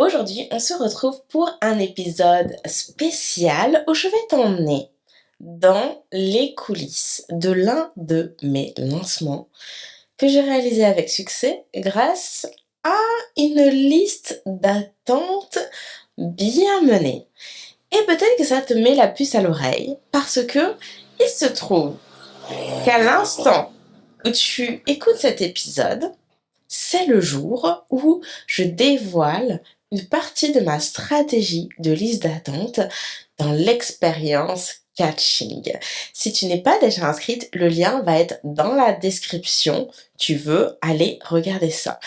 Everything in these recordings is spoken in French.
Aujourd'hui, on se retrouve pour un épisode spécial où je vais t'emmener dans les coulisses de l'un de mes lancements que j'ai réalisé avec succès grâce à une liste d'attente bien menée. Et peut-être que ça te met la puce à l'oreille parce que il se trouve qu'à l'instant où tu écoutes cet épisode, c'est le jour où je dévoile une partie de ma stratégie de liste d'attente dans l'expérience Catching. Si tu n'es pas déjà inscrite, le lien va être dans la description. Tu veux aller regarder ça.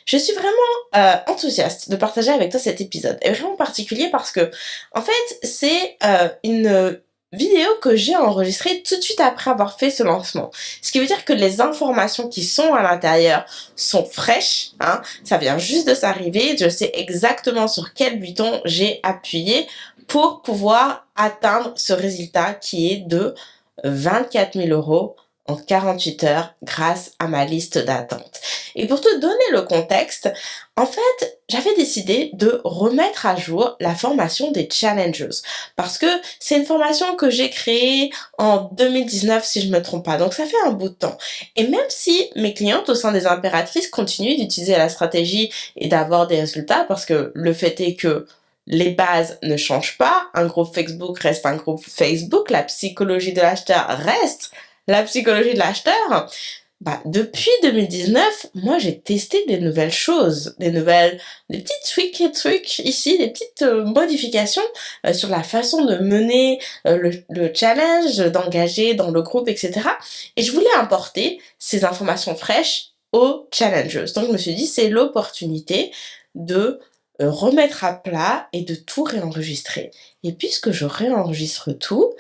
Je suis vraiment enthousiaste de partager avec toi cet épisode. Et vraiment particulier parce que, en fait, c'est une vidéo que j'ai enregistrée tout de suite après avoir fait ce lancement. Ce qui veut dire que les informations qui sont à l'intérieur sont fraîches, hein, ça vient juste de s'arriver, je sais exactement sur quel bouton j'ai appuyé pour pouvoir atteindre ce résultat qui est de 24 000 € en 48 heures grâce à ma liste d'attente. Et pour te donner le contexte, en fait, j'avais décidé de remettre à jour la formation des challengers parce que c'est une formation que j'ai créée en 2019 si je me trompe pas. Donc ça fait un bout de temps. Et même si mes clientes au sein des impératrices continuent d'utiliser la stratégie et d'avoir des résultats parce que le fait est que les bases ne changent pas, un groupe Facebook reste un groupe Facebook, la psychologie de l'acheteur reste la psychologie de l'acheteur. Depuis 2019, moi j'ai testé des nouvelles choses, des petits trucs ici, des petites modifications sur la façon de mener le challenge, d'engager dans le groupe, etc. Et je voulais importer ces informations fraîches aux challengers. Donc je me suis dit, c'est l'opportunité de remettre à plat et de tout réenregistrer. Et puisque je réenregistre tout,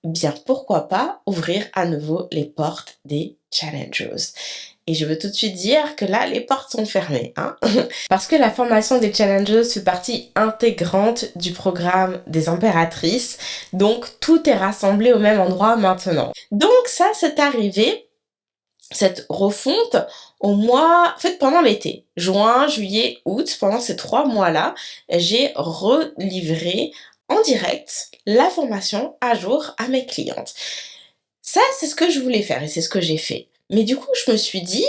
bien pourquoi pas ouvrir à nouveau les portes des challengers. Et je veux tout de suite dire que là, les portes sont fermées, hein. Parce que la formation des challengers fait partie intégrante du programme des impératrices, donc tout est rassemblé au même endroit maintenant. Donc ça, c'est arrivé, cette refonte, en fait, pendant l'été. Juin, juillet, août, pendant ces 3 mois-là, j'ai relivré en direct la formation à jour à mes clientes. Ça, c'est ce que je voulais faire et c'est ce que j'ai fait. Mais du coup, je me suis dit,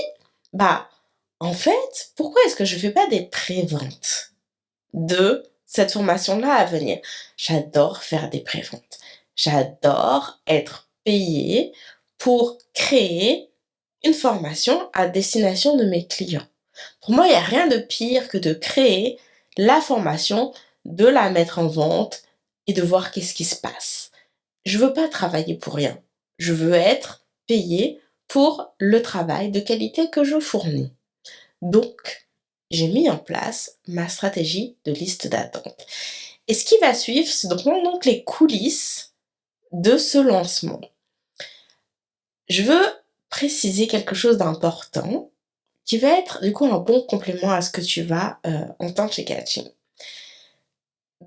en fait, pourquoi est-ce que je fais pas des préventes de cette formation-là à venir? J'adore faire des préventes. J'adore être payée pour créer une formation à destination de mes clients. Pour moi, il n'y a rien de pire que de créer la formation, de la mettre en vente et de voir qu'est-ce qui se passe. Je veux pas travailler pour rien. Je veux être payée pour le travail de qualité que je fournis. Donc, j'ai mis en place ma stratégie de liste d'attente. Et ce qui va suivre, c'est donc les coulisses de ce lancement. Je veux préciser quelque chose d'important qui va être du coup un bon complément à ce que tu vas entendre chez Catching.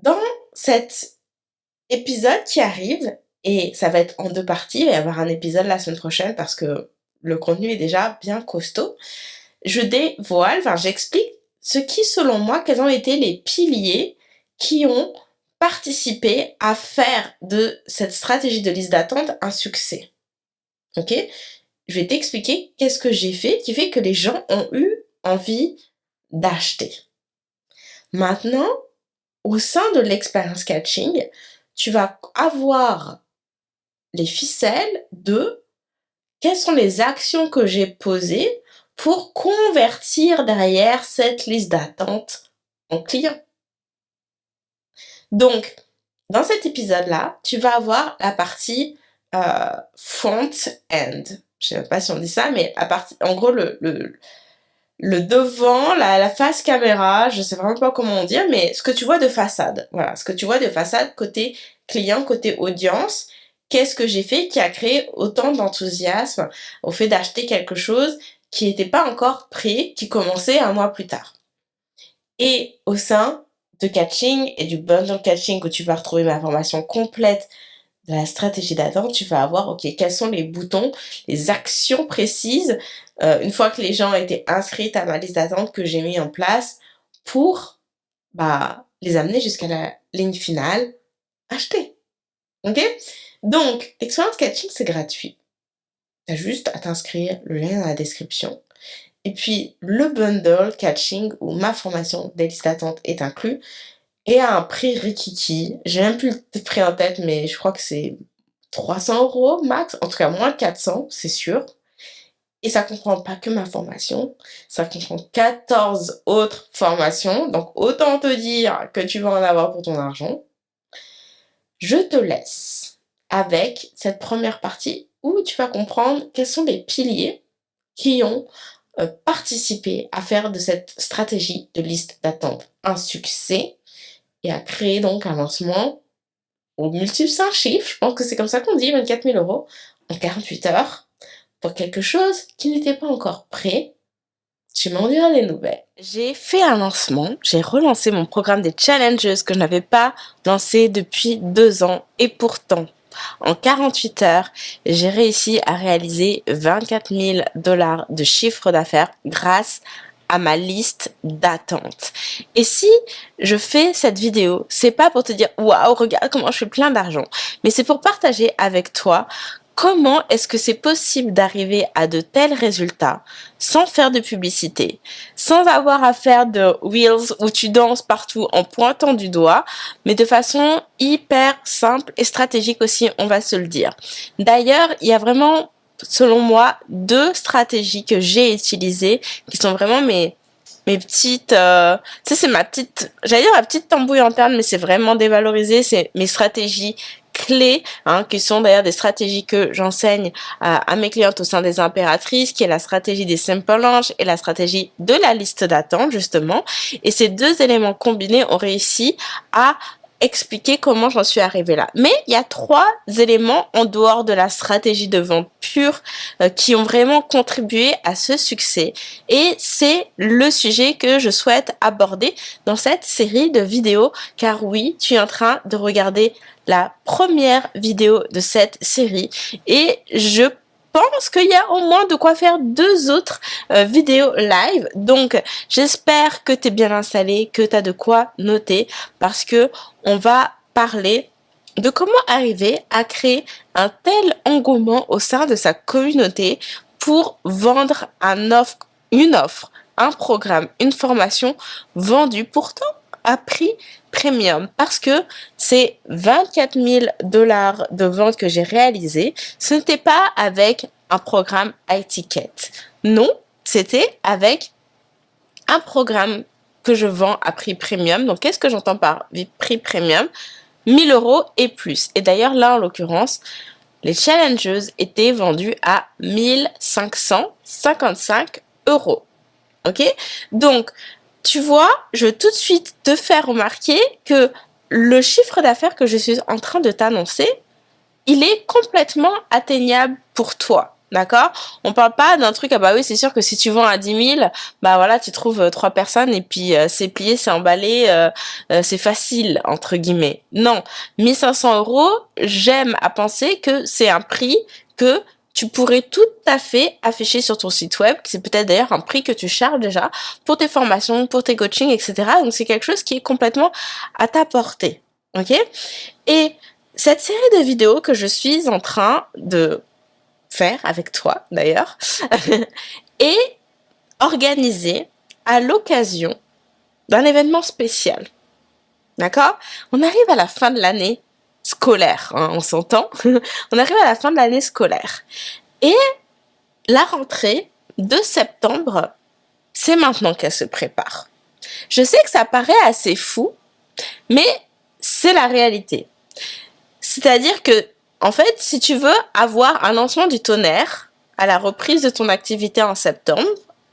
Dans cet épisode qui arrive, et ça va être en 2 parties, il va y avoir un épisode la semaine prochaine parce que le contenu est déjà bien costaud, j'explique selon moi, quels ont été les piliers qui ont participé à faire de cette stratégie de liste d'attente un succès. Ok? Je vais t'expliquer qu'est-ce que j'ai fait qui fait que les gens ont eu envie d'acheter. Maintenant, au sein de l'expérience Catching, tu vas avoir les ficelles de quelles sont les actions que j'ai posées pour convertir derrière cette liste d'attente en clients. Donc, dans cet épisode-là, tu vas avoir la partie front-end. Je sais pas si on dit ça, mais en gros, le devant, la face caméra, je sais vraiment pas comment dire, mais ce que tu vois de façade. Voilà, ce que tu vois de façade côté client, côté audience. Qu'est-ce que j'ai fait qui a créé autant d'enthousiasme au fait d'acheter quelque chose qui n'était pas encore prêt, qui commençait 1 mois plus tard. Et au sein de Catching et du bundle Catching où tu vas retrouver ma formation complète de la stratégie d'attente, tu vas avoir, ok, quels sont les boutons, les actions précises, une fois que les gens ont été inscrits à ma liste d'attente que j'ai mis en place pour les amener jusqu'à la ligne finale, acheter. OK? Donc, l'expérience catching, c'est gratuit. Tu as juste à t'inscrire, le lien est dans la description. Et puis, le bundle catching où ma formation des listes d'attente est inclus et à un prix rikiki. J'ai même plus le prix en tête, mais je crois que c'est 300 € max, en tout cas moins de 400, c'est sûr. Et ça comprend pas que ma formation, ça comprend 14 autres formations. Donc autant te dire que tu vas en avoir pour ton argent. Je te laisse avec cette première partie où tu vas comprendre quels sont les piliers qui ont participé à faire de cette stratégie de liste d'attente un succès et à créer donc un lancement au multiple 5 chiffres, je pense que c'est comme ça qu'on dit, 24 000 € en 48 heures pour quelque chose qui n'était pas encore prêt. Tu m'en diras des nouvelles. J'ai fait un lancement, j'ai relancé mon programme des challenges que je n'avais pas lancé depuis 2 ans et pourtant, en 48 heures, j'ai réussi à réaliser 24 000 $ de chiffre d'affaires grâce à ma liste d'attente. Et si je fais cette vidéo, c'est pas pour te dire waouh, regarde comment je fais plein d'argent, mais c'est pour partager avec toi comment est-ce que c'est possible d'arriver à de tels résultats sans faire de publicité, sans avoir à faire de reels où tu danses partout en pointant du doigt, mais de façon hyper simple et stratégique aussi, on va se le dire. D'ailleurs, il y a vraiment, selon moi, 2 stratégies que j'ai utilisées qui sont vraiment mes petites, tu sais, c'est ma petite, j'allais dire ma petite tambouille interne, mais c'est vraiment dévalorisé, c'est mes stratégies clés, qui sont d'ailleurs des stratégies que j'enseigne à mes clientes au sein des impératrices, qui est la stratégie des simple launch et la stratégie de la liste d'attente, justement. Et ces 2 éléments combinés ont réussi à expliquer comment j'en suis arrivée là. Mais il y a 3 éléments en dehors de la stratégie de vente pure qui ont vraiment contribué à ce succès. Et c'est le sujet que je souhaite aborder dans cette série de vidéos, car oui, tu es en train de regarder la première vidéo de cette série et je pense qu'il y a au moins de quoi faire 2 autres vidéos live. Donc j'espère que tu es bien installé, que tu as de quoi noter, parce que on va parler de comment arriver à créer un tel engouement au sein de sa communauté pour vendre une offre, un programme, une formation vendue pourtant à prix premium, parce que c'est 24 000 $ de vente que j'ai réalisé. Ce n'était pas avec un programme high ticket. Non, c'était avec un programme que je vends à prix premium. Donc, qu'est-ce que j'entends par prix premium? 1000 € et plus. Et d'ailleurs, là, en l'occurrence, les challenges étaient vendus à 1555 €. Ok? Donc, tu vois, je veux tout de suite te faire remarquer que le chiffre d'affaires que je suis en train de t'annoncer, il est complètement atteignable pour toi. D'accord? On parle pas d'un truc, ah bah oui, c'est sûr que si tu vends à 10 000, bah voilà, tu trouves 3 personnes et puis c'est plié, c'est emballé, c'est facile, entre guillemets. Non, 1500 €, j'aime à penser que c'est un prix que tu pourrais tout à fait afficher sur ton site web, c'est peut-être d'ailleurs un prix que tu charges déjà pour tes formations, pour tes coachings, etc. Donc c'est quelque chose qui est complètement à ta portée. Ok? Et cette série de vidéos que je suis en train de faire avec toi d'ailleurs est organisée à l'occasion d'un événement spécial. D'accord? On arrive à la fin de l'année scolaire, on s'entend. On arrive à la fin de l'année scolaire. Et la rentrée de septembre, c'est maintenant qu'elle se prépare. Je sais que ça paraît assez fou, mais c'est la réalité. C'est-à-dire que, en fait, si tu veux avoir un lancement du tonnerre à la reprise de ton activité en septembre,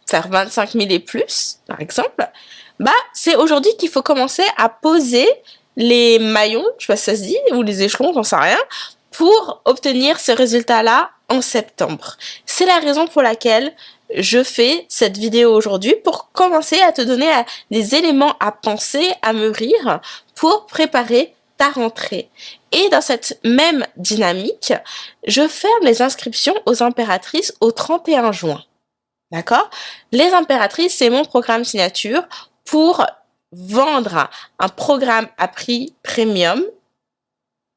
faire 25 000 et plus, par exemple, bah, c'est aujourd'hui qu'il faut commencer à poser les maillons, je sais pas si ça se dit, ou les échelons, j'en sais rien, pour obtenir ce résultat-là en septembre. C'est la raison pour laquelle je fais cette vidéo aujourd'hui, pour commencer à te donner des éléments à penser, à mûrir, pour préparer ta rentrée. Et dans cette même dynamique, je ferme les inscriptions aux impératrices au 31 juin. D'accord? Les impératrices, c'est mon programme signature pour vendre un programme à prix premium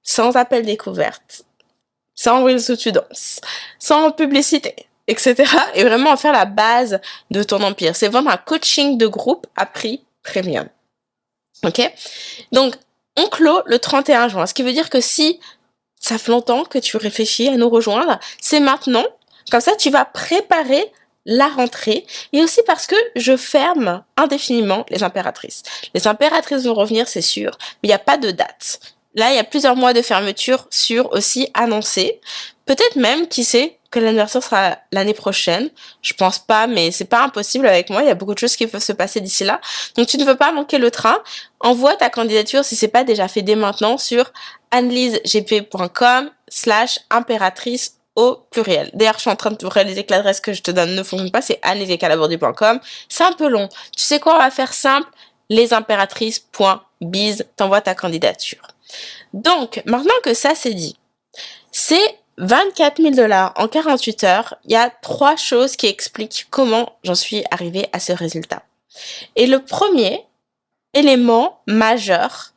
sans appel découverte, sans Reels où tu danses, sans publicité, etc. Et vraiment en faire la base de ton empire. C'est vendre un coaching de groupe à prix premium. Ok? Donc, on clôt le 31 juin. Ce qui veut dire que si ça fait longtemps que tu réfléchis à nous rejoindre, c'est maintenant. Comme ça, tu vas préparer la rentrée. Et aussi parce que je ferme indéfiniment les impératrices. Les impératrices vont revenir, c'est sûr, mais il n'y a pas de date. Là, il y a plusieurs mois de fermeture sur aussi annoncés. Peut-être même, qui sait, que l'anniversaire sera l'année prochaine. Je pense pas, mais c'est pas impossible avec moi. Il y a beaucoup de choses qui peuvent se passer d'ici là. Donc, tu ne veux pas manquer le train. Envoie ta candidature si c'est pas déjà fait dès maintenant sur anneliesegp.com/impératrice au pluriel. D'ailleurs, je suis en train de réaliser que l'adresse que je te donne ne fonctionne pas, c'est anneliescalabordi.com. C'est un peu long. Tu sais quoi, on va faire simple. lesimpératrices.biz, t'envoies ta candidature. Donc, maintenant que ça c'est dit, c'est 24 000 $ en 48 heures. Il y a 3 choses qui expliquent comment j'en suis arrivée à ce résultat. Et le premier élément majeur,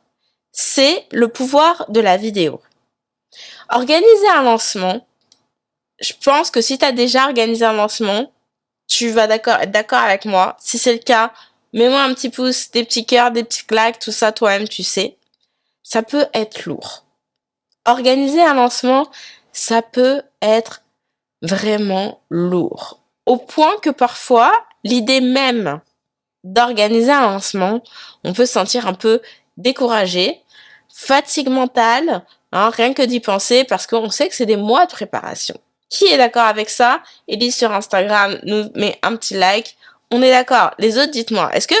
c'est le pouvoir de la vidéo. Organiser un lancement, je pense que si tu as déjà organisé un lancement, tu vas être d'accord avec moi. Si c'est le cas, mets-moi un petit pouce, des petits cœurs, des petits claques, tout ça toi-même tu sais. Ça peut être lourd. Organiser un lancement, ça peut être vraiment lourd. Au point que parfois, l'idée même d'organiser un lancement, on peut se sentir un peu découragé, fatigue mentale, rien que d'y penser, parce qu'on sait que c'est des mois de préparation. Qui est d'accord avec ça? Elise sur Instagram nous met un petit like. On est d'accord. Les autres, dites-moi, est-ce que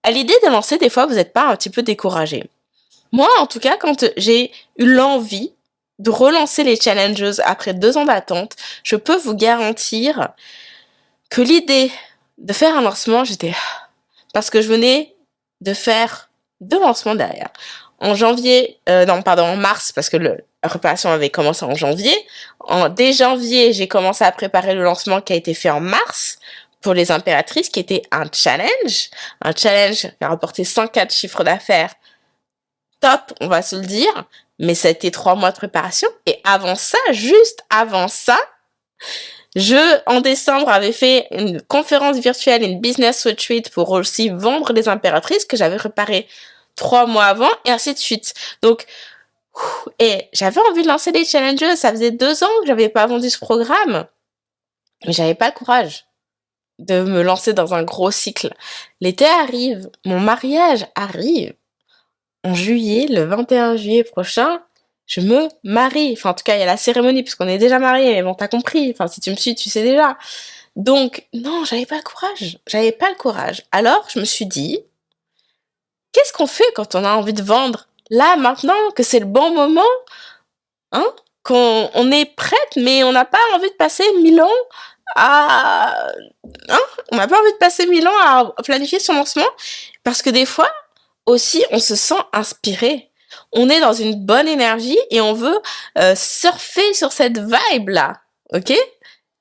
à l'idée de lancer, des fois, vous n'êtes pas un petit peu découragé? Moi, en tout cas, quand j'ai eu l'envie de relancer les challenges après 2 ans d'attente, je peux vous garantir que l'idée de faire un lancement, parce que je venais de faire 2 lancements derrière. En mars, parce que la préparation avait commencé en janvier. Dès janvier, j'ai commencé à préparer le lancement qui a été fait en mars pour les impératrices, qui était un challenge. Un challenge qui a rapporté 104 chiffres d'affaires. Top, on va se le dire. Mais ça a été 3 mois de préparation. Et avant ça, juste avant ça, en décembre, avais fait une conférence virtuelle, une business retreat pour aussi vendre les impératrices que j'avais préparé 3 mois avant et ainsi de suite. Donc, et j'avais envie de lancer des challenges. Ça faisait 2 ans que j'avais pas vendu ce programme. Mais j'avais pas le courage de me lancer dans un gros cycle. L'été arrive, mon mariage arrive. En juillet, le 21 juillet prochain, je me marie. Enfin, en tout cas, il y a la cérémonie, puisqu'on est déjà mariés, mais bon, t'as compris. Enfin, si tu me suis, tu sais déjà. Donc, non, j'avais pas le courage. J'avais pas le courage. Alors, je me suis dit, qu'est-ce qu'on fait quand on a envie de vendre? Là, maintenant, que c'est le bon moment, hein? Qu'on est prête, mais on n'a pas envie de passer 1000 ans à... Hein? On n'a pas envie de passer 1000 ans à planifier son lancement. Parce que des fois, aussi, on se sent inspiré. On est dans une bonne énergie et on veut surfer sur cette vibe-là, ok?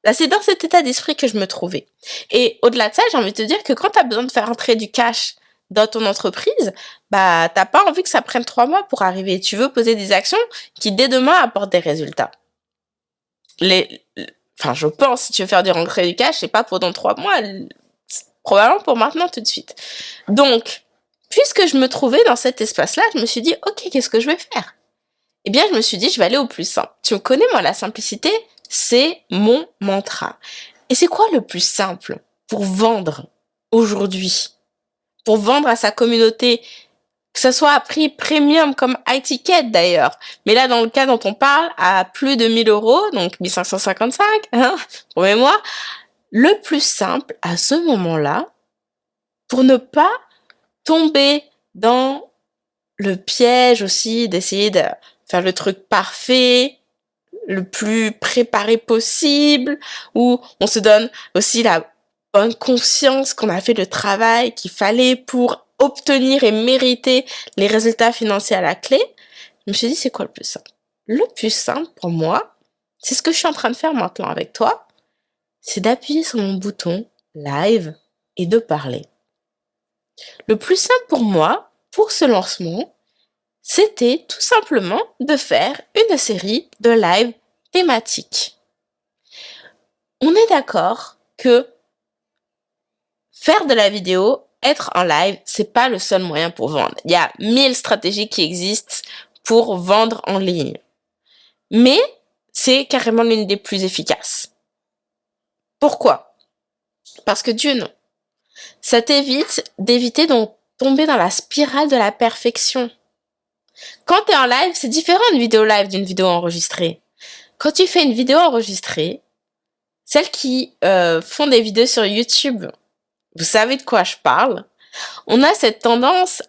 Là, c'est dans cet état d'esprit que je me trouvais. Et au-delà de ça, j'ai envie de te dire que quand tu as besoin de faire entrer du cash dans ton entreprise, bah, t'as pas envie que ça prenne 3 mois pour arriver. Tu veux poser des actions qui, dès demain, apportent des résultats. Enfin, je pense, si tu veux faire du rentrer du cash, c'est pas pour dans 3 mois, probablement pour maintenant, tout de suite. Donc, puisque je me trouvais dans cet espace-là, je me suis dit, ok, qu'est-ce que je vais faire? Eh bien, je me suis dit, je vais aller au plus simple. Tu me connais, moi, la simplicité, c'est mon mantra. Et c'est quoi le plus simple pour vendre aujourd'hui? Pour vendre à sa communauté, que ce soit à prix premium comme iTicket d'ailleurs. Mais là, dans le cas dont on parle, à plus de 1000 €, donc 1555, hein, pour mémoire, le plus simple à ce moment-là, pour ne pas tomber dans le piège aussi d'essayer de faire le truc parfait, le plus préparé possible, où on se donne aussi la bonne conscience qu'on a fait le travail qu'il fallait pour obtenir et mériter les résultats financiers à la clé. Je me suis dit, c'est quoi le plus simple? Le plus simple pour moi, c'est ce que je suis en train de faire maintenant avec toi, c'est d'appuyer sur mon bouton live et de parler. Le plus simple pour moi, pour ce lancement, c'était tout simplement de faire une série de live thématiques. On est d'accord que faire de la vidéo, être en live, c'est pas le seul moyen pour vendre. Il y a 1000 stratégies qui existent pour vendre en ligne. Mais c'est carrément l'une des plus efficaces. Pourquoi? Parce que d'une, ça t'évite d'éviter de tomber dans la spirale de la perfection. Quand tu es en live, c'est différent une vidéo live d'une vidéo enregistrée. Quand tu fais une vidéo enregistrée, celles qui font des vidéos sur YouTube, vous savez de quoi je parle, on a cette tendance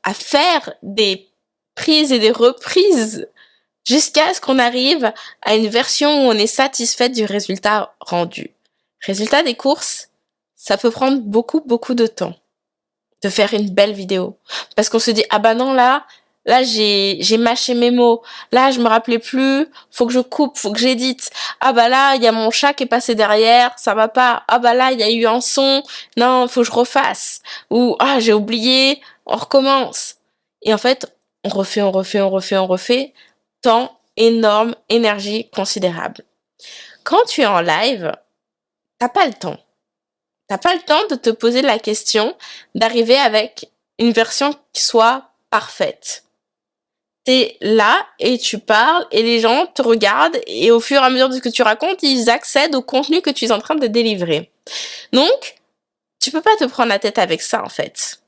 à faire des prises et des reprises jusqu'à ce qu'on arrive à une version où on est satisfait du résultat rendu. Résultat des courses, ça peut prendre beaucoup de temps de faire une belle vidéo. Parce qu'on se dit, ah bah non, là j'ai mâché mes mots. Là, je me rappelais plus. Faut que je coupe, faut que j'édite. Ah bah là, il y a mon chat qui est passé derrière, ça va pas. Ah bah là, il y a eu un son. Non, faut que je refasse. Ou, ah, j'ai oublié, on recommence. Et en fait, on refait. Temps énorme, énergie considérable. Quand tu es en live, t'as pas le temps. T'as pas le temps de te poser la question d'arriver avec une version qui soit parfaite. T'es là et tu parles et les gens te regardent et au fur et à mesure de ce que tu racontes, ils accèdent au contenu que tu es en train de délivrer. Donc, tu peux pas te prendre la tête avec ça en fait.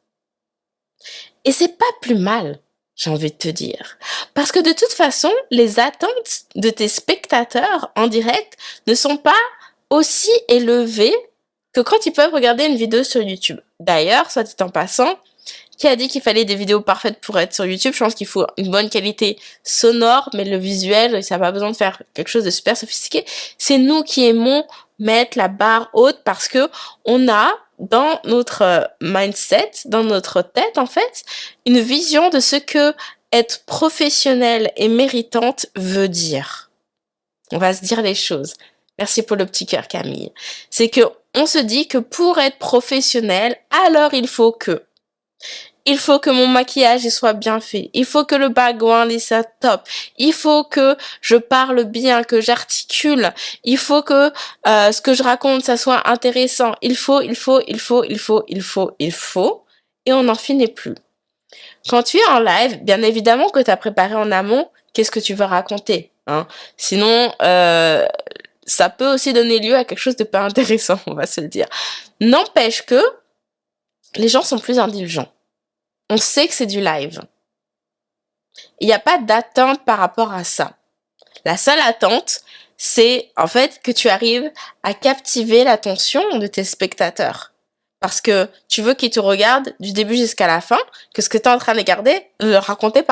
Et c'est pas plus mal, j'ai envie de te dire. Parce que de toute façon, les attentes de tes spectateurs en direct ne sont pas aussi élevées que quand ils peuvent regarder une vidéo sur YouTube. D'ailleurs, soit dit en passant, qui a dit qu'il fallait des vidéos parfaites pour être sur YouTube? Je pense qu'il faut une bonne qualité sonore, mais le visuel, ça n'a pas besoin de faire quelque chose de super sophistiqué. C'est nous qui aimons mettre la barre haute parce que on a dans notre mindset, dans notre tête en fait, une vision de ce que être professionnelle et méritante veut dire. On va se dire les choses. Merci pour le petit cœur, Camille. C'est que on se dit que pour être professionnel, alors il faut que mon maquillage il soit bien fait. Il faut que le background il soit top. Il faut que je parle bien, que j'articule. Il faut que ce que je raconte ça soit intéressant. Il faut. Et on n'en finit plus. Quand tu es en live, bien évidemment que tu as préparé en amont qu'est-ce que tu veux raconter. Hein. Sinon, ça peut aussi donner lieu à quelque chose de pas intéressant, on va se le dire. N'empêche que les gens sont plus indulgents. On sait que c'est du live. Il n'y a pas d'attente par rapport à ça. La seule attente, c'est en fait que tu arrives à captiver l'attention de tes spectateurs. Parce que tu veux qu'ils te regardent du début jusqu'à la fin, que ce que tu es en train de raconter,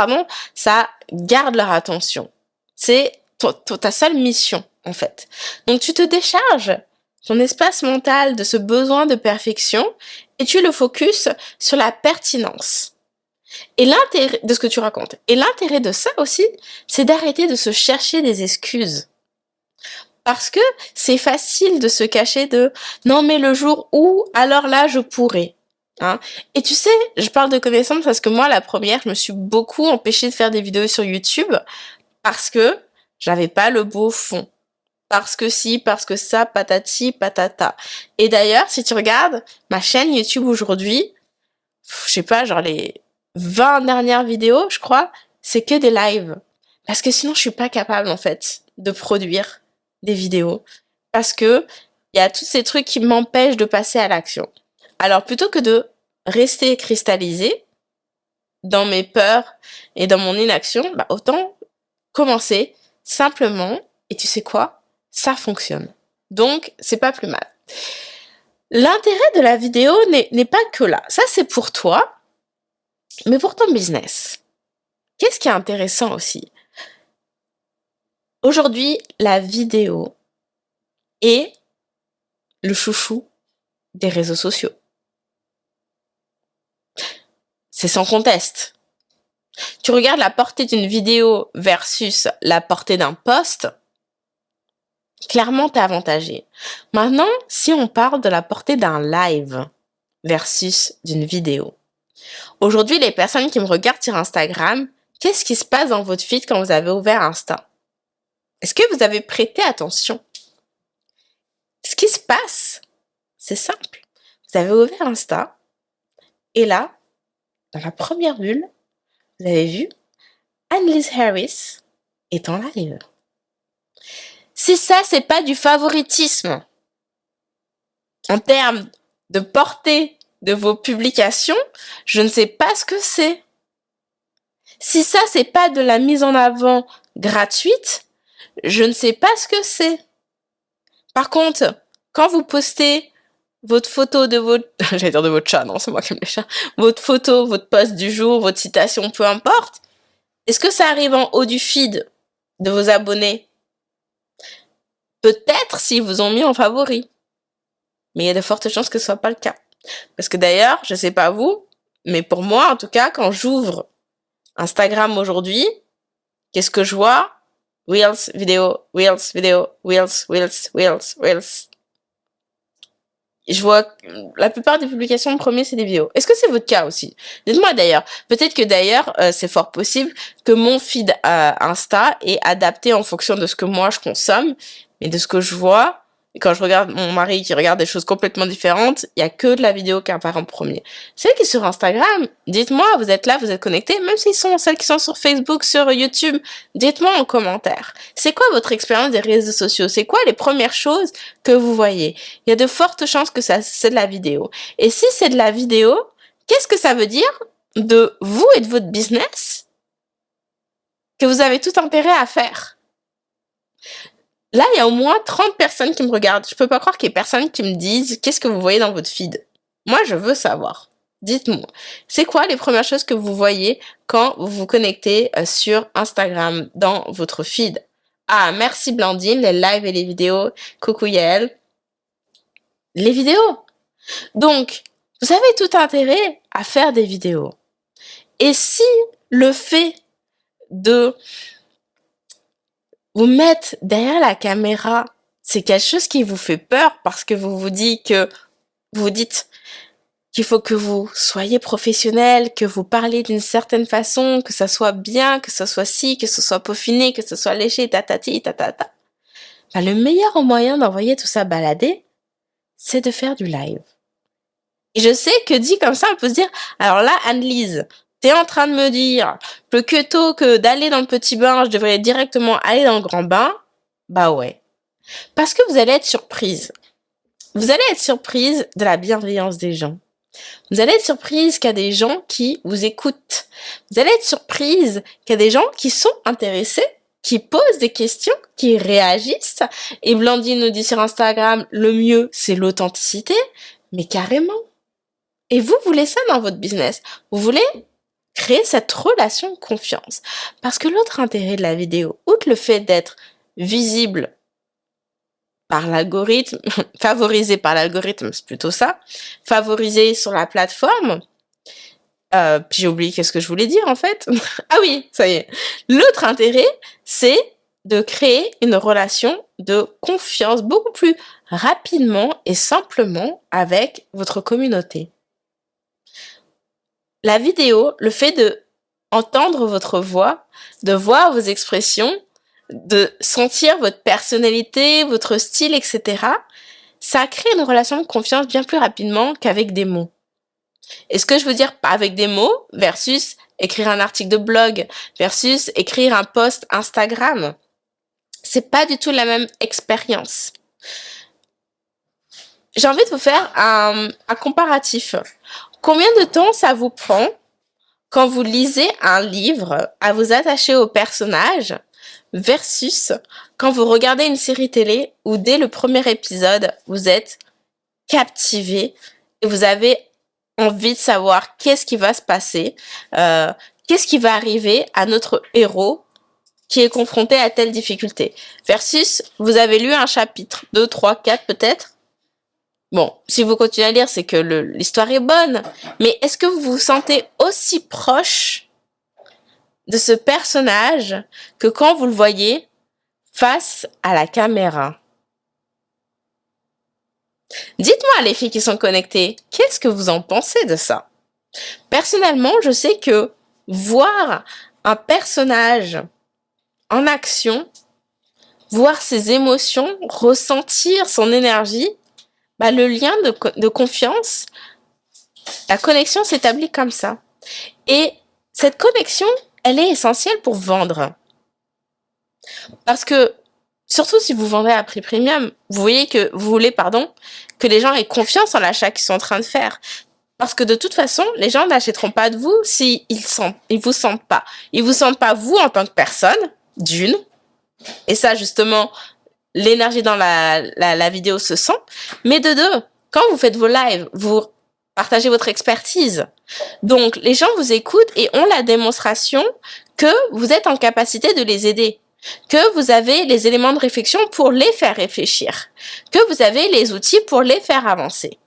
ça garde leur attention. C'est ta seule mission, en fait. Donc tu te décharges ton espace mental de ce besoin de perfection et tu le focus sur la pertinence. Et l'intérêt de ce que tu racontes. Et l'intérêt de ça aussi, c'est d'arrêter de se chercher des excuses. Parce que c'est facile de se cacher de non mais le jour où, alors là je pourrais. Hein. Et tu sais, je parle de connaissances parce que moi la première, je me suis beaucoup empêchée de faire des vidéos sur YouTube parce que j'avais pas le beau fond. Parce que si, parce que ça, patati, patata. Et d'ailleurs, si tu regardes ma chaîne YouTube aujourd'hui, je sais pas, genre les 20 dernières vidéos, je crois, c'est que des lives. Parce que sinon, je suis pas capable, en fait, de produire des vidéos. Parce que il y a tous ces trucs qui m'empêchent de passer à l'action. Alors, plutôt que de rester cristallisé dans mes peurs et dans mon inaction, bah, autant commencer simplement. Et tu sais quoi? Ça fonctionne. Donc, c'est pas plus mal. L'intérêt de la vidéo n'est pas que là. Ça, c'est pour toi. Mais pour ton business, qu'est-ce qui est intéressant aussi? Aujourd'hui, la vidéo est le chouchou des réseaux sociaux. C'est sans conteste. Tu regardes la portée d'une vidéo versus la portée d'un post, clairement t'es avantagé. Maintenant, si on parle de la portée d'un live, versus d'une vidéo. Aujourd'hui, les personnes qui me regardent sur Instagram, qu'est-ce qui se passe dans votre feed quand vous avez ouvert Insta? Est-ce que vous avez prêté attention? Ce qui se passe, c'est simple. Vous avez ouvert Insta, et là, dans la première bulle, vous avez vu Annelise Harris est en live. Si ça, c'est pas du favoritisme en termes de portée de vos publications, je ne sais pas ce que c'est. Si ça, c'est pas de la mise en avant gratuite, je ne sais pas ce que c'est. Par contre, quand vous postez votre photo de votre... J'allais dire de votre chat, non, c'est moi qui aime les chats. Votre photo, votre post du jour, votre citation, peu importe. Est-ce que ça arrive en haut du feed de vos abonnés? Peut-être s'ils vous ont mis en favori. Mais il y a de fortes chances que ce soit pas le cas. Parce que d'ailleurs, je sais pas vous, mais pour moi, en tout cas, quand j'ouvre Instagram aujourd'hui, qu'est-ce que je vois? Reels, vidéo, Reels, vidéo, Reels, Reels, Reels, Reels. Je vois la plupart des publications, le premier, c'est des vidéos. Est-ce que c'est votre cas aussi? Dites-moi d'ailleurs. Peut-être que d'ailleurs, c'est fort possible que mon feed Insta est adapté en fonction de ce que moi je consomme, mais de ce que je vois. Et quand je regarde mon mari qui regarde des choses complètement différentes, il y a que de la vidéo qui apparaît en premier. Celles qui sont sur Instagram, dites-moi, vous êtes là, vous êtes connectés, même s'ils sont celles qui sont sur Facebook, sur YouTube, dites-moi en commentaire. C'est quoi votre expérience des réseaux sociaux? C'est quoi les premières choses que vous voyez? Il y a de fortes chances que ça, c'est de la vidéo. Et si c'est de la vidéo, qu'est-ce que ça veut dire de vous et de votre business que vous avez tout intérêt à faire? Là, il y a au moins 30 personnes qui me regardent. Je peux pas croire qu'il y ait personne qui me dise qu'est-ce que vous voyez dans votre feed. Moi, je veux savoir. Dites-moi. C'est quoi les premières choses que vous voyez quand vous vous connectez sur Instagram dans votre feed? Ah, merci Blandine, les lives et les vidéos. Coucou Yael. Les vidéos. Donc, vous avez tout intérêt à faire des vidéos. Et si le fait de vous mettre derrière la caméra, c'est quelque chose qui vous fait peur parce que vous vous dites qu'il faut que vous soyez professionnel, que vous parlez d'une certaine façon, que ça soit bien, que ça soit ci, que ce soit peaufiné, que ce soit léger, tatati, tatata. Ben, le meilleur moyen d'envoyer tout ça balader, c'est de faire du live. Et je sais que dit comme ça, on peut se dire, alors là, Annelise, t'es en train de me dire que plutôt que d'aller dans le petit bain, je devrais directement aller dans le grand bain. Bah ouais. Parce que vous allez être surprise. Vous allez être surprise de la bienveillance des gens. Vous allez être surprise qu'il y a des gens qui vous écoutent. Vous allez être surprise qu'il y a des gens qui sont intéressés, qui posent des questions, qui réagissent. Et Blandine nous dit sur Instagram, le mieux, c'est l'authenticité. Mais carrément. Et vous voulez ça dans votre business. Vous voulez créer cette relation de confiance. Parce que l'autre intérêt de la vidéo, outre le fait d'être visible par l'algorithme, favorisé par l'algorithme, c'est plutôt ça, favorisé sur la plateforme, puis j'ai oublié qu'est-ce que je voulais dire en fait. Ah oui, ça y est. L'autre intérêt, c'est de créer une relation de confiance beaucoup plus rapidement et simplement avec votre communauté. La vidéo, le fait de entendre votre voix, de voir vos expressions, de sentir votre personnalité, votre style, etc., ça crée une relation de confiance bien plus rapidement qu'avec des mots. Et ce que je veux dire pas avec des mots versus écrire un article de blog versus écrire un post Instagram, c'est pas du tout la même expérience. J'ai envie de vous faire un comparatif. Combien de temps ça vous prend quand vous lisez un livre à vous attacher au personnage versus quand vous regardez une série télé où dès le premier épisode, vous êtes captivé et vous avez envie de savoir qu'est-ce qui va se passer, qu'est-ce qui va arriver à notre héros qui est confronté à telle difficulté. Versus, vous avez lu un chapitre, 2, 3, 4 peut-être. Bon, si vous continuez à lire, c'est que l'histoire est bonne. Mais est-ce que vous vous sentez aussi proche de ce personnage que quand vous le voyez face à la caméra? Dites-moi, les filles qui sont connectées, qu'est-ce que vous en pensez de ça? Personnellement, je sais que voir un personnage en action, voir ses émotions, ressentir son énergie, bah, le lien de confiance, la connexion s'établit comme ça. Et cette connexion, elle est essentielle pour vendre. Parce que, surtout si vous vendez à prix premium, vous voyez que vous voulez, que les gens aient confiance en l'achat qu'ils sont en train de faire. Parce que de toute façon, les gens n'achèteront pas de vous s'ils ils vous sentent pas. Ils vous sentent pas vous en tant que personne, d'une. Et ça, justement, l'énergie dans la vidéo se sent. Mais de deux, quand vous faites vos lives, vous partagez votre expertise. Donc, les gens vous écoutent et ont la démonstration que vous êtes en capacité de les aider, que vous avez les éléments de réflexion pour les faire réfléchir, que vous avez les outils pour les faire avancer.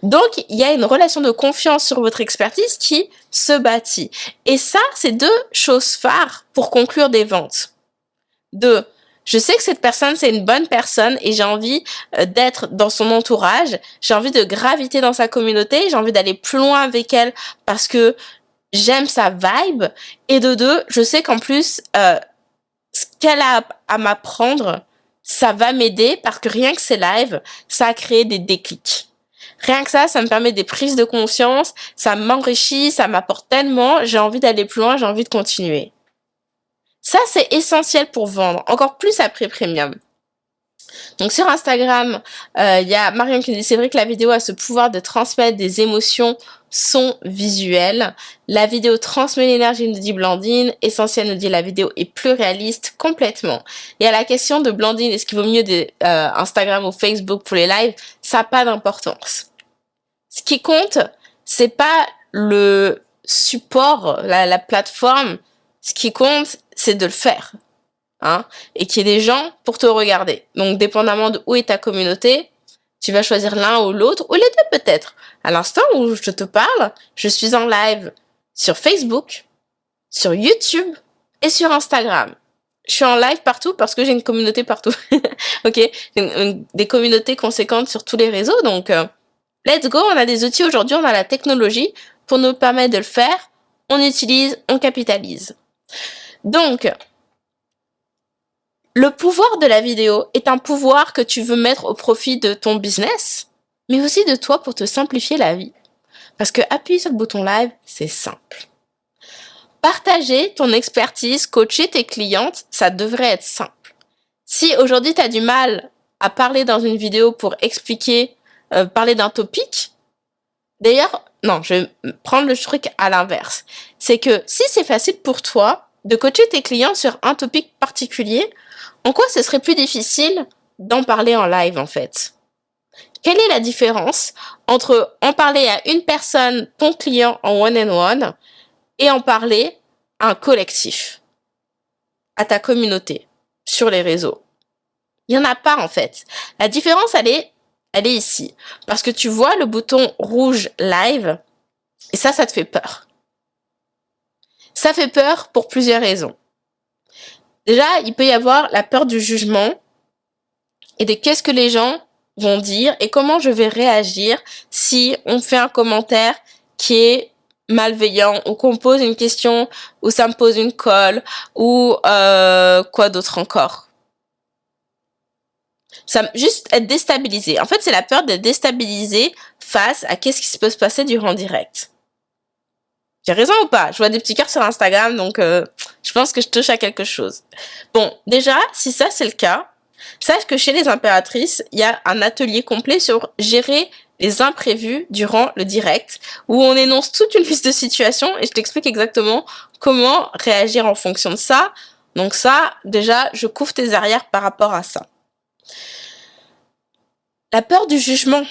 Donc, il y a une relation de confiance sur votre expertise qui se bâtit. Et ça, c'est deux choses phares pour conclure des ventes. Deux, je sais que cette personne, c'est une bonne personne et j'ai envie d'être dans son entourage. J'ai envie de graviter dans sa communauté. J'ai envie d'aller plus loin avec elle parce que j'aime sa vibe. Et de deux, je sais qu'en plus, ce qu'elle a à m'apprendre, ça va m'aider parce que rien que ces lives, ça a créé des déclics. Rien que ça me permet des prises de conscience, ça m'enrichit, ça m'apporte tellement, j'ai envie d'aller plus loin, j'ai envie de continuer. Ça, c'est essentiel pour vendre, encore plus à prix premium. Donc sur Instagram, il y a Marion qui dit, c'est vrai que la vidéo a ce pouvoir de transmettre des émotions, son visuel. La vidéo transmet l'énergie, nous dit Blandine. Essentiel, nous dit, la vidéo est plus réaliste, complètement. Et à la question de Blandine, est-ce qu'il vaut mieux Instagram ou Facebook pour les lives, ça n'a pas d'importance. Ce qui compte, c'est pas le support, la plateforme. Ce qui compte, c'est de le faire. Hein, et qu'il y ait des gens pour te regarder. Donc, dépendamment de où est ta communauté, tu vas choisir l'un ou l'autre, ou les deux peut-être. À l'instant où je te parle, je suis en live sur Facebook, sur YouTube et sur Instagram. Je suis en live partout parce que j'ai une communauté partout. Ok, des communautés conséquentes sur tous les réseaux. Donc, let's go, on a des outils aujourd'hui, on a la technologie pour nous permettre de le faire. On utilise, on capitalise. Donc, le pouvoir de la vidéo est un pouvoir que tu veux mettre au profit de ton business, mais aussi de toi pour te simplifier la vie. Parce que appuyer sur le bouton live, c'est simple. Partager ton expertise, coacher tes clientes, ça devrait être simple. Si aujourd'hui tu as du mal à parler dans une vidéo pour expliquer, parler d'un topic, d'ailleurs, non, je vais prendre le truc à l'inverse. C'est que si c'est facile pour toi de coacher tes clients sur un topic particulier, en quoi ce serait plus difficile d'en parler en live, en fait? Quelle est la différence entre en parler à une personne, ton client, en one-on-one, et en parler à un collectif, à ta communauté, sur les réseaux? Il n'y en a pas, en fait. La différence, elle est ici. Parce que tu vois le bouton rouge live, et ça te fait peur. Ça fait peur pour plusieurs raisons. Déjà, il peut y avoir la peur du jugement et de qu'est-ce que les gens vont dire et comment je vais réagir si on fait un commentaire qui est malveillant ou qu'on pose une question ou ça me pose une colle ou quoi d'autre encore. Ça juste être déstabilisé. En fait, c'est la peur d'être déstabilisé face à qu'est-ce qui se peut se passer durant le direct. J'ai raison ou pas? Je vois des petits cœurs sur Instagram, donc je pense que je touche à quelque chose. Bon, déjà, si ça c'est le cas, sache que chez les impératrices, il y a un atelier complet sur gérer les imprévus durant le direct, où on énonce toute une liste de situations et je t'explique exactement comment réagir en fonction de ça. Donc ça, déjà, je couvre tes arrières par rapport à ça. La peur du jugement.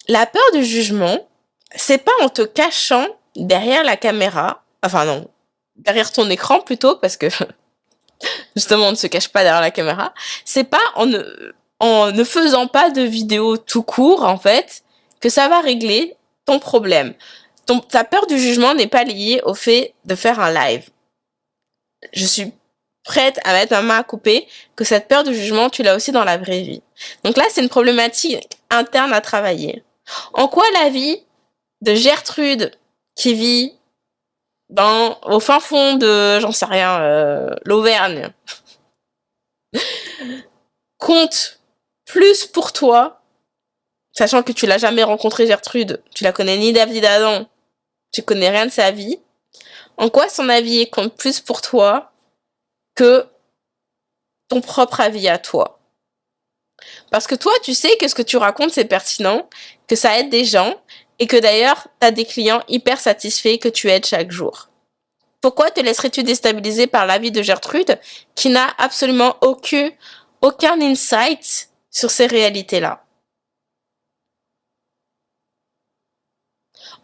La peur du jugement, c'est pas en te cachant derrière la caméra, enfin non, derrière ton écran plutôt, parce que justement on ne se cache pas derrière la caméra, c'est pas en ne faisant pas de vidéo tout court en fait, que ça va régler ton problème. Ta peur du jugement n'est pas liée au fait de faire un live. Je suis prête à mettre ma main à couper que cette peur du jugement, tu l'as aussi dans la vraie vie. Donc là, c'est une problématique interne à travailler. En quoi la vie de Gertrude, qui vit au fin fond de, j'en sais rien, l'Auvergne, compte plus pour toi, sachant que tu l'as jamais rencontrée Gertrude, tu la connais ni David Adam, tu connais rien de sa vie, en quoi son avis compte plus pour toi que ton propre avis à toi? Parce que toi, tu sais que ce que tu racontes, c'est pertinent, que ça aide des gens, et que d'ailleurs, tu as des clients hyper satisfaits que tu aides chaque jour. Pourquoi te laisserais-tu déstabiliser par l'avis de Gertrude qui n'a absolument aucun insight sur ces réalités-là?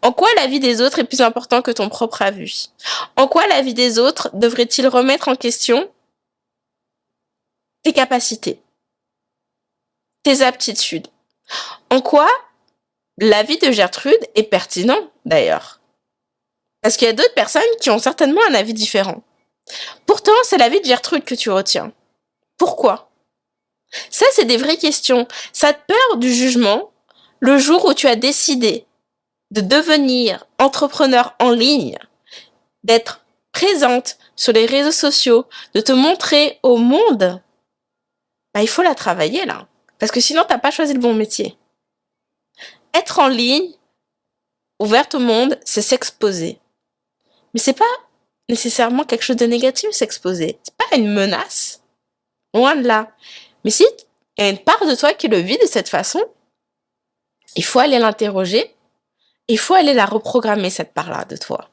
En quoi l'avis des autres est plus important que ton propre avis? En quoi l'avis des autres devrait-il remettre en question tes capacités, tes aptitudes? En quoi l'avis de Gertrude est pertinent, d'ailleurs? Parce qu'il y a d'autres personnes qui ont certainement un avis différent. Pourtant, c'est l'avis de Gertrude que tu retiens. Pourquoi? Ça, c'est des vraies questions. Cette peur du jugement, le jour où tu as décidé de devenir entrepreneur en ligne, d'être présente sur les réseaux sociaux, de te montrer au monde, bah, il faut la travailler là. Parce que sinon, t'as pas choisi le bon métier. Être en ligne, ouverte au monde, c'est s'exposer. Mais c'est pas nécessairement quelque chose de négatif, s'exposer. C'est pas une menace. Loin de là. Mais si il y a une part de toi qui le vit de cette façon, il faut aller l'interroger, il faut aller la reprogrammer, cette part-là de toi.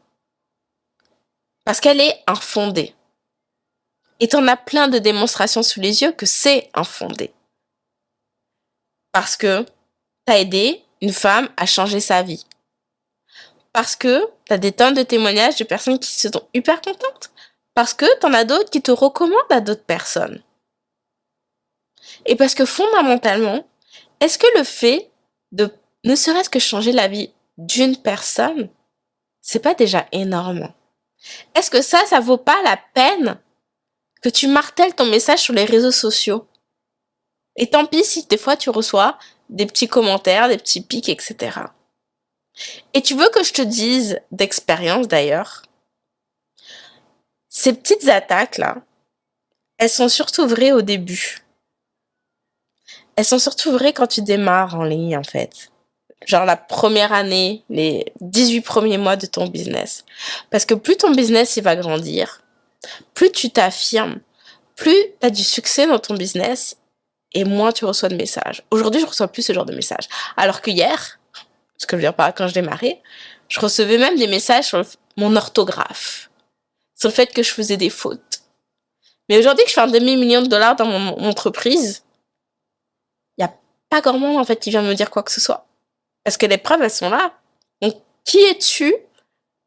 Parce qu'elle est infondée. Et t'en as plein de démonstrations sous les yeux que c'est infondé. Parce que t'as aidé une femme à changer sa vie. Parce que t'as des tonnes de témoignages de personnes qui se sont hyper contentes. Parce que t'en as d'autres qui te recommandent à d'autres personnes. Et parce que fondamentalement, est-ce que le fait de ne serait-ce que changer la vie d'une personne, c'est pas déjà énorme? Est-ce que ça vaut pas la peine que tu martèles ton message sur les réseaux sociaux? Et tant pis si des fois tu reçois des petits commentaires, des petits pics, etc. Et tu veux que je te dise d'expérience d'ailleurs, ces petites attaques-là, elles sont surtout vraies au début. Elles sont surtout vraies quand tu démarres en ligne en fait. Genre la première année, les 18 premiers mois de ton business. Parce que plus ton business il va grandir, plus tu t'affirmes, plus tu as du succès dans ton business et moins tu reçois de messages. Aujourd'hui, je reçois plus ce genre de messages. Alors que hier, ce que je veux dire par là, quand je démarrais, je recevais même des messages sur mon orthographe, sur le fait que je faisais des fautes. Mais aujourd'hui que je fais un demi-million de dollars dans mon entreprise, il n'y a pas grand monde en fait qui vient me dire quoi que ce soit. Parce que les preuves, elles sont là. Donc, qui es-tu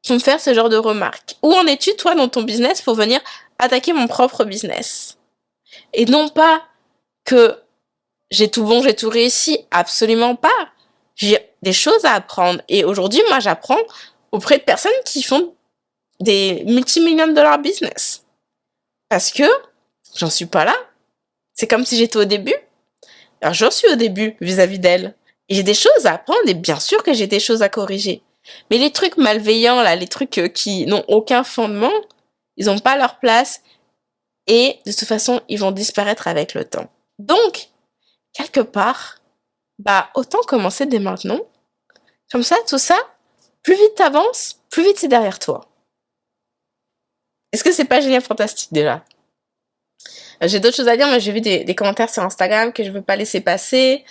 pour me faire ce genre de remarques? Où en es-tu, toi, dans ton business pour venir attaquer mon propre business? Et non pas que j'ai tout bon, j'ai tout réussi. Absolument pas. J'ai des choses à apprendre. Et aujourd'hui, moi, j'apprends auprès de personnes qui font des multimillions de dollars business. Parce que j'en suis pas là. C'est comme si j'étais au début. Alors, j'en suis au début vis-à-vis d'elles. Et j'ai des choses à apprendre et bien sûr que j'ai des choses à corriger. Mais les trucs malveillants, là, les trucs qui n'ont aucun fondement, ils n'ont pas leur place et de toute façon, ils vont disparaître avec le temps. Donc, quelque part, bah, autant commencer dès maintenant. Comme ça, tout ça, plus vite t'avances, plus vite c'est derrière toi. Est-ce que c'est pas génial, fantastique déjà? J'ai d'autres choses à dire, mais j'ai vu des commentaires sur Instagram que je veux pas laisser passer.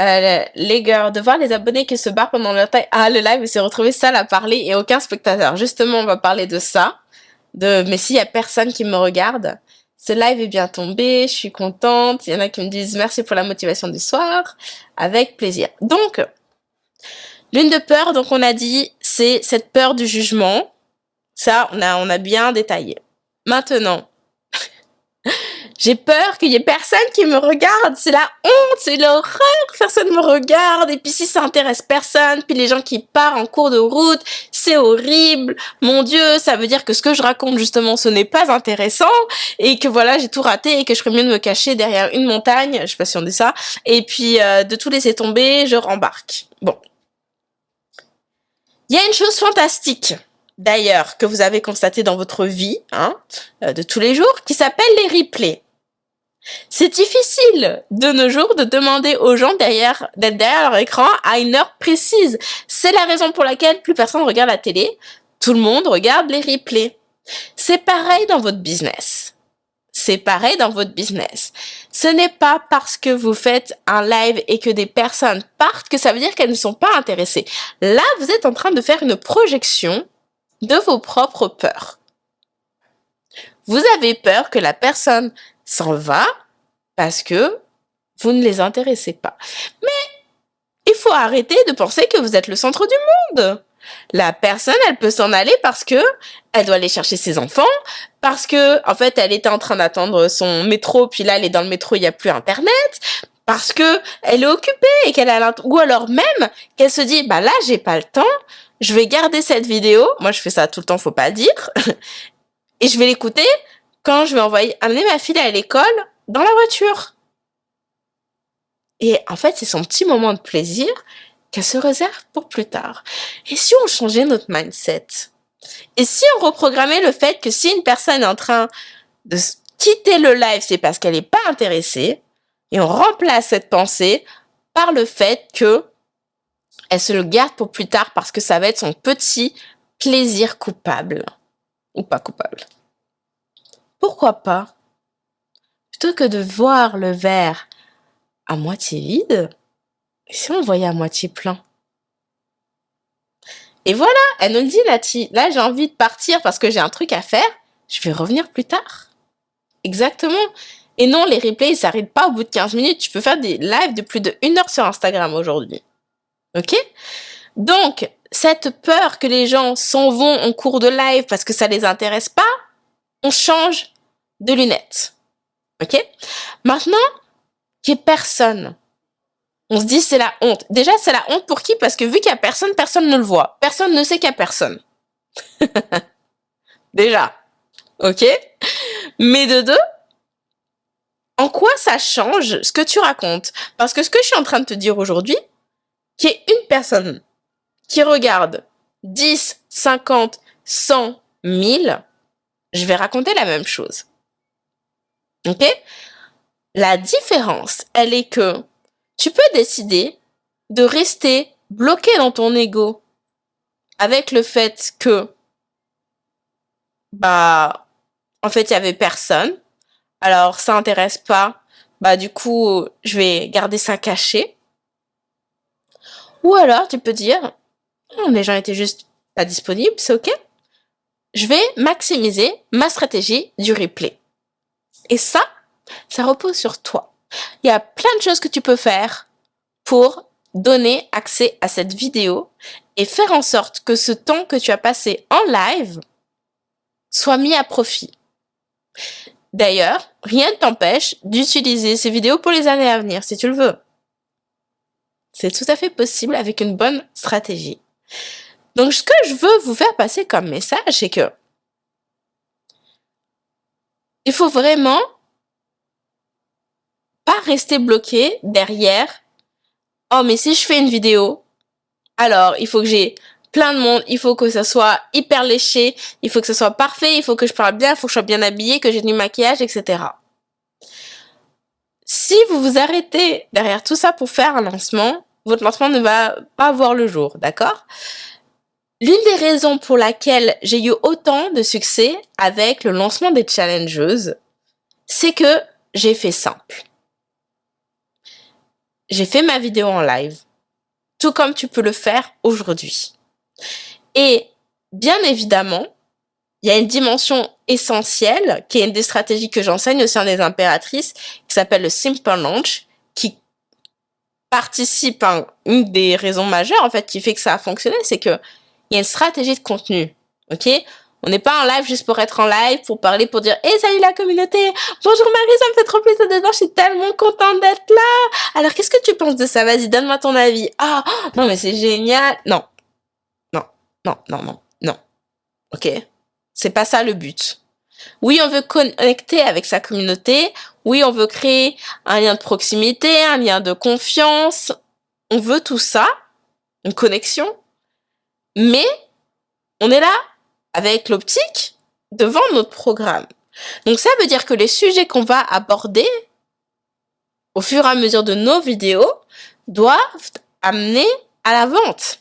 Les gars, de voir les abonnés qui se barrent pendant le live et se retrouver seul à parler et aucun spectateur. Justement, on va parler de ça. Mais s'il y a personne qui me regarde, ce live est bien tombé, je suis contente. Il y en a qui me disent merci pour la motivation du soir. Avec plaisir. Donc, l'une de peur, donc on a dit, c'est cette peur du jugement. Ça, on a bien détaillé. Maintenant, J'ai peur qu'il y ait personne qui me regarde. C'est la honte, c'est l'horreur. Personne me regarde. Et puis si ça intéresse personne, puis les gens qui partent en cours de route, c'est horrible. Mon Dieu, ça veut dire que ce que je raconte justement, ce n'est pas intéressant et que voilà, j'ai tout raté et que je ferais mieux de me cacher derrière une montagne. Je sais pas si on dit ça. Et puis de tout laisser tomber, je rembarque. Bon. Il y a une chose fantastique, d'ailleurs, que vous avez constaté dans votre vie, de tous les jours, qui s'appelle les replays. C'est difficile de nos jours de demander aux gens d'être derrière leur écran à une heure précise. C'est la raison pour laquelle plus personne regarde la télé. Tout le monde regarde les replays. C'est pareil dans votre business. C'est pareil dans votre business. Ce n'est pas parce que vous faites un live et que des personnes partent que ça veut dire qu'elles ne sont pas intéressées. Là, vous êtes en train de faire une projection de vos propres peurs. Vous avez peur que la personne s'en va parce que vous ne les intéressez pas. Mais il faut arrêter de penser que vous êtes le centre du monde. La personne, elle peut s'en aller parce que elle doit aller chercher ses enfants, parce que en fait, elle était en train d'attendre son métro, puis là, elle est dans le métro, il n'y a plus Internet, parce que elle est occupée et qu'elle a ou alors même qu'elle se dit, bah là, j'ai pas le temps, je vais garder cette vidéo. Moi, je fais ça tout le temps, faut pas le dire, et je vais l'écouter quand je vais amener ma fille à l'école dans la voiture. Et en fait, c'est son petit moment de plaisir qu'elle se réserve pour plus tard. Et si on changeait notre mindset? Et si on reprogrammait le fait que si une personne est en train de quitter le live, c'est parce qu'elle n'est pas intéressée, et on remplace cette pensée par le fait que elle se le garde pour plus tard parce que ça va être son petit plaisir coupable. Ou pas coupable. Pourquoi pas? Plutôt que de voir le verre à moitié vide, et si on le voyait à moitié plein? Et voilà, elle nous le dit, Nati. Là, j'ai envie de partir parce que j'ai un truc à faire. Je vais revenir plus tard. Exactement. Et non, les replays, ils s'arrêtent pas au bout de 15 minutes. Tu peux faire des lives de plus de 1 heure sur Instagram aujourd'hui. Ok? Donc, cette peur que les gens s'en vont en cours de live parce que ça les intéresse pas, on change de lunettes. Ok? Maintenant, qu'il n'y ait personne. On se dit c'est la honte. Déjà, c'est la honte pour qui? Parce que vu qu'il y a personne, personne ne le voit. Personne ne sait qu'il y a personne. Déjà. Ok? Mais de deux, en quoi ça change ce que tu racontes? Parce que ce que je suis en train de te dire aujourd'hui, qu'il y ait une personne qui regarde 10, 50, 100, 1000, je vais raconter la même chose. Ok? La différence, elle est que tu peux décider de rester bloqué dans ton ego avec le fait que, en fait, il y avait personne. Alors, ça intéresse pas. Du coup, je vais garder ça caché. Ou alors, tu peux dire, les gens étaient juste pas disponibles, c'est ok. Je vais maximiser ma stratégie du replay. Et ça repose sur toi. Il y a plein de choses que tu peux faire pour donner accès à cette vidéo et faire en sorte que ce temps que tu as passé en live soit mis à profit. D'ailleurs, rien ne t'empêche d'utiliser ces vidéos pour les années à venir, si tu le veux. C'est tout à fait possible avec une bonne stratégie. Donc, ce que je veux vous faire passer comme message, c'est que il faut vraiment pas rester bloqué derrière « Oh, mais si je fais une vidéo, alors il faut que j'ai plein de monde, il faut que ça soit hyper léché, il faut que ça soit parfait, il faut que je parle bien, il faut que je sois bien habillée, que j'ai du maquillage, etc. » Si vous vous arrêtez derrière tout ça pour faire un lancement, votre lancement ne va pas voir le jour, d'accord? L'une des raisons pour laquelle j'ai eu autant de succès avec le lancement des challengeuses, c'est que j'ai fait simple. J'ai fait ma vidéo en live, tout comme tu peux le faire aujourd'hui. Et bien évidemment, il y a une dimension essentielle, qui est une des stratégies que j'enseigne au sein des impératrices, qui s'appelle le Simple Launch, qui participe à une des raisons majeures, en fait, qui fait que ça a fonctionné, c'est que il y a une stratégie de contenu, ok? On n'est pas en live juste pour être en live, pour parler, pour dire hey, salut la communauté, bonjour Marie, ça me fait trop plaisir d'être là, je suis tellement contente d'être là. Alors qu'est-ce que tu penses de ça? Vas-y, donne-moi ton avis. Ah, non mais c'est génial. Non, non, non, non, non, non. Ok? C'est pas ça le but. Oui, on veut connecter avec sa communauté. Oui, on veut créer un lien de proximité, un lien de confiance. On veut tout ça, une connexion. Mais on est là avec l'optique de vendre notre programme. Donc ça veut dire que les sujets qu'on va aborder au fur et à mesure de nos vidéos doivent amener à la vente.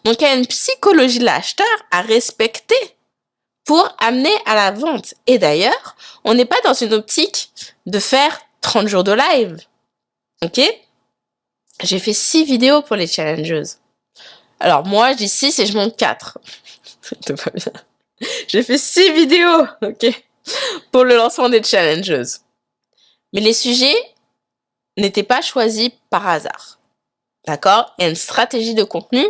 Donc il y a une psychologie de l'acheteur à respecter pour amener à la vente. Et d'ailleurs, on n'est pas dans une optique de faire 30 jours de live. Ok? J'ai fait 6 vidéos pour les challengeuses. Alors moi, je dis 6 et je monte 4. C'est pas bien. J'ai fait 6 vidéos, ok, pour le lancement des challengeuses. Mais les sujets n'étaient pas choisis par hasard. D'accord? Il y a une stratégie de contenu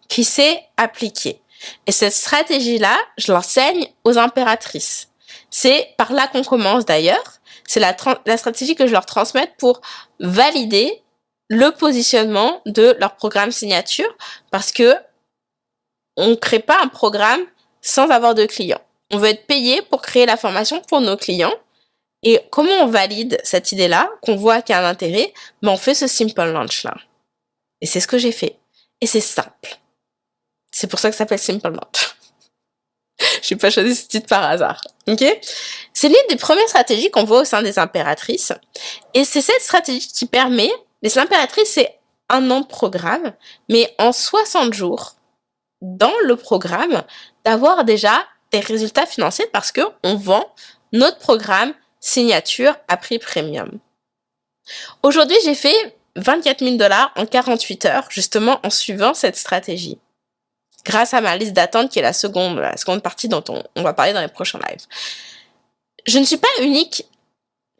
qui s'est appliquée. Et cette stratégie-là, je l'enseigne aux impératrices. C'est par là qu'on commence d'ailleurs. C'est la stratégie que je leur transmets pour valider le positionnement de leur programme signature parce que on ne crée pas un programme sans avoir de clients. On veut être payé pour créer la formation pour nos clients. Et comment on valide cette idée-là, qu'on voit qu'il y a un intérêt? On fait ce simple launch-là. Et c'est ce que j'ai fait. Et c'est simple. C'est pour ça que ça s'appelle simple launch. J'ai pas choisi ce titre par hasard. Ok? C'est l'une des premières stratégies qu'on voit au sein des impératrices. Et c'est cette stratégie qui permet, les impératrices, c'est 1 an de programme, mais en 60 jours, dans le programme, d'avoir déjà des résultats financiers parce que on vend notre programme signature à prix premium. Aujourd'hui, j'ai fait 24 000 $ en 48 heures, justement en suivant cette stratégie. Grâce à ma liste d'attente qui est la seconde partie dont on va parler dans les prochains lives. Je ne suis pas unique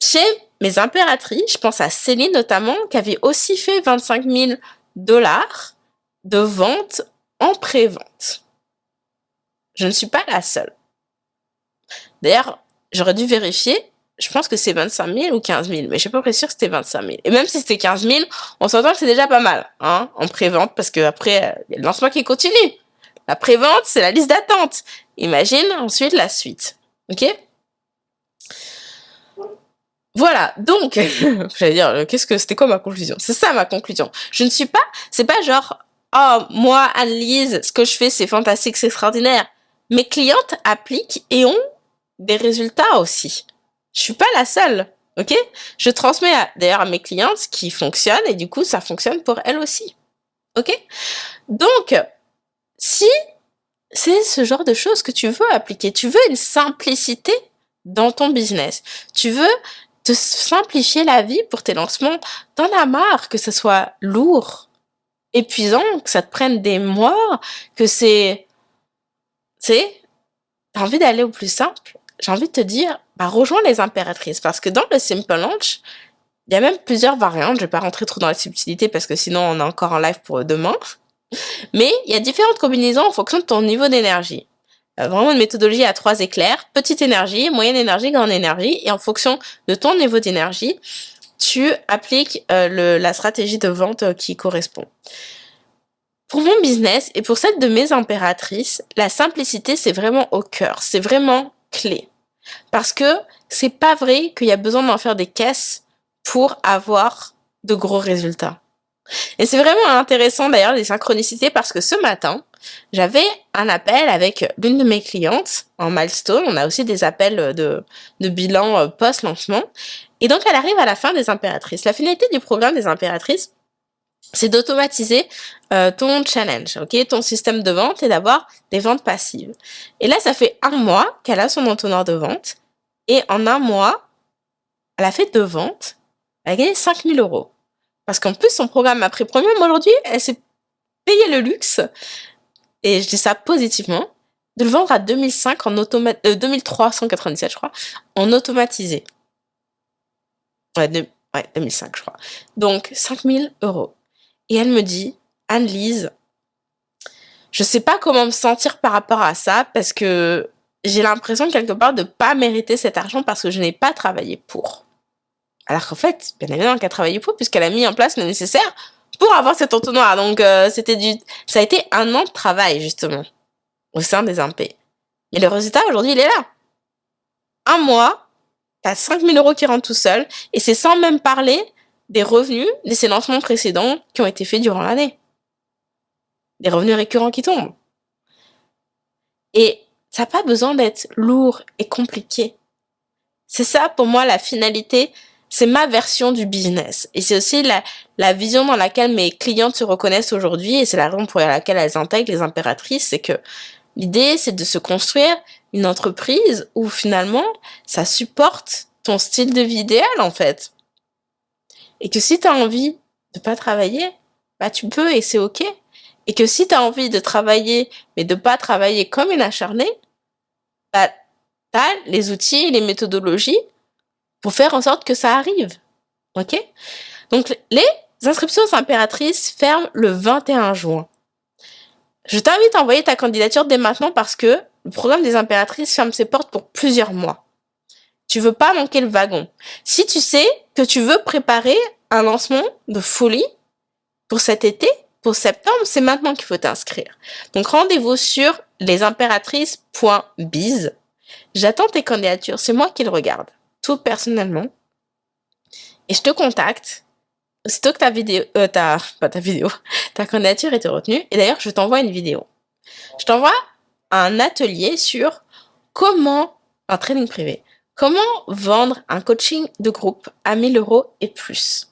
chez mes impératrices. Je pense à Céline notamment, qui avait aussi fait 25 000 $ de vente en pré-vente. Je ne suis pas la seule. D'ailleurs, j'aurais dû vérifier. Je pense que c'est 25 000 ou 15 000, mais je suis pas très sûre que c'était 25 000. Et même si c'était 15 000, on s'entend que c'est déjà pas mal, hein, en pré-vente, parce que après, il y a le lancement qui continue. La pré-vente, c'est la liste d'attente. Imagine ensuite la suite. Ok? Voilà, donc, j'allais dire, c'était quoi ma conclusion? C'est ça ma conclusion. C'est pas genre, oh, moi, Anne-Lise, ce que je fais, c'est fantastique, c'est extraordinaire. Mes clientes appliquent et ont des résultats aussi. Je suis pas la seule, ok? Je transmets d'ailleurs à mes clientes qui fonctionne et du coup, ça fonctionne pour elles aussi. Ok? Donc, si c'est ce genre de choses que tu veux appliquer, tu veux une simplicité dans ton business, tu veux te simplifier la vie pour tes lancements, t'en as marre que ce soit lourd, épuisant, que ça te prenne des mois, que t'as envie d'aller au plus simple, j'ai envie de te dire, rejoins les impératrices, parce que dans le Simple Launch, il y a même plusieurs variantes, je vais pas rentrer trop dans la subtilité parce que sinon on est encore en live pour demain, mais il y a différentes combinaisons en fonction de ton niveau d'énergie. Vraiment une méthodologie à 3 éclairs, petite énergie, moyenne énergie, grande énergie, et en fonction de ton niveau d'énergie, tu appliques la stratégie de vente qui correspond. Pour mon business et pour celle de mes impératrices, la simplicité, c'est vraiment au cœur, c'est vraiment clé. Parce que c'est pas vrai qu'il y a besoin d'en faire des caisses pour avoir de gros résultats. Et c'est vraiment intéressant d'ailleurs les synchronicités parce que ce matin, j'avais un appel avec l'une de mes clientes en milestone. On a aussi des appels de bilan post-lancement. Et donc, elle arrive à la fin des impératrices. La finalité du programme des impératrices, c'est d'automatiser ton challenge, ok, ton système de vente et d'avoir des ventes passives. Et là, ça fait 1 mois qu'elle a son entonnoir de vente. Et en 1 mois, elle a fait 2 ventes. Elle a gagné 5 000 €. Parce qu'en plus, son programme a pris premium aujourd'hui, elle s'est payé le luxe, et je dis ça positivement, de le vendre à 2397, je crois, en automatisé. Ouais, 2005, je crois. Donc, 5 000 €. Et elle me dit, Anne-Lise, je sais pas comment me sentir par rapport à ça, parce que j'ai l'impression quelque part de pas mériter cet argent parce que je n'ai pas travaillé pour. Alors qu'en fait, bien évidemment qu'elle a travaillé pour puisqu'elle a mis en place le nécessaire pour avoir cet entonnoir. Donc ça a été un an de travail justement au sein des impayés. Mais le résultat aujourd'hui il est là. Un mois, t'as 5000 € qui rentrent tout seul et c'est sans même parler des revenus de ces lancements précédents qui ont été faits durant l'année. Des revenus récurrents qui tombent. Et ça n'a pas besoin d'être lourd et compliqué. C'est ça pour moi la finalité, c'est ma version du business. Et c'est aussi la vision dans laquelle mes clientes se reconnaissent aujourd'hui et c'est la raison pour laquelle elles intègrent les impératrices, c'est que l'idée c'est de se construire une entreprise où finalement ça supporte ton style de vie idéal en fait. Et que si tu as envie de pas travailler, bah tu peux et c'est ok. Et que si tu as envie de travailler mais de pas travailler comme une acharnée, bah tu as les outils et les méthodologies pour faire en sorte que ça arrive. Ok? Donc les inscriptions aux impératrices ferment le 21 juin. Je t'invite à envoyer ta candidature dès maintenant parce que le programme des impératrices ferme ses portes pour plusieurs mois. Tu veux pas manquer le wagon. Si tu sais que tu veux préparer un lancement de folie pour cet été, pour septembre, c'est maintenant qu'il faut t'inscrire. Donc rendez-vous sur lesimpératrices.biz. J'attends tes candidatures, c'est moi qui le regarde, tout personnellement. Et je te contacte aussitôt que ta candidature est retenue. Et d'ailleurs, je t'envoie une vidéo. Je t'envoie un atelier sur un training privé, comment vendre un coaching de groupe à 1000 € et plus.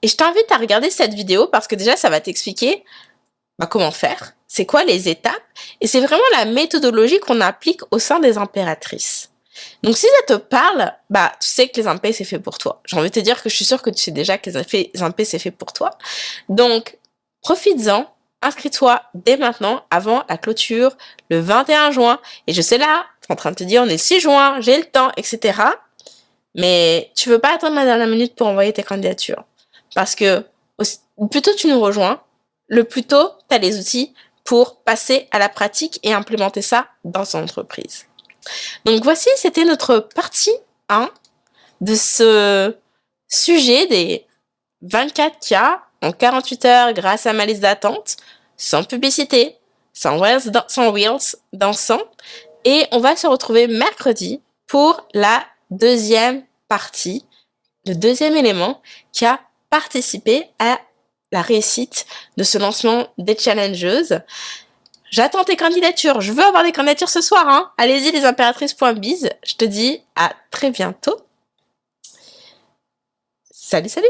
Et je t'invite à regarder cette vidéo parce que déjà, ça va t'expliquer comment faire, c'est quoi les étapes, et c'est vraiment la méthodologie qu'on applique au sein des impératrices. Donc si ça te parle, tu sais que les impayés c'est fait pour toi. J'ai envie de te dire que je suis sûre que tu sais déjà que les impayés c'est fait pour toi. Donc profites-en, inscris-toi dès maintenant avant la clôture le 21 juin. Et je sais là, tu es en train de te dire on est le 6 juin, j'ai le temps, etc. Mais tu veux pas attendre la dernière minute pour envoyer tes candidatures. Parce que plus tôt tu nous rejoins, le plus tôt tu as les outils pour passer à la pratique et implémenter ça dans ton entreprise. Donc voici, c'était notre partie 1 de ce sujet des 24 cas en 48 heures grâce à ma liste d'attente, sans publicité, sans Reels dansant. Et on va se retrouver mercredi pour la deuxième partie, le deuxième élément qui a participé à la réussite de ce lancement des challengeuses. J'attends tes candidatures. Je veux avoir des candidatures ce soir, hein. Allez-y, lesimpératrices.biz. Je te dis à très bientôt. Salut, salut.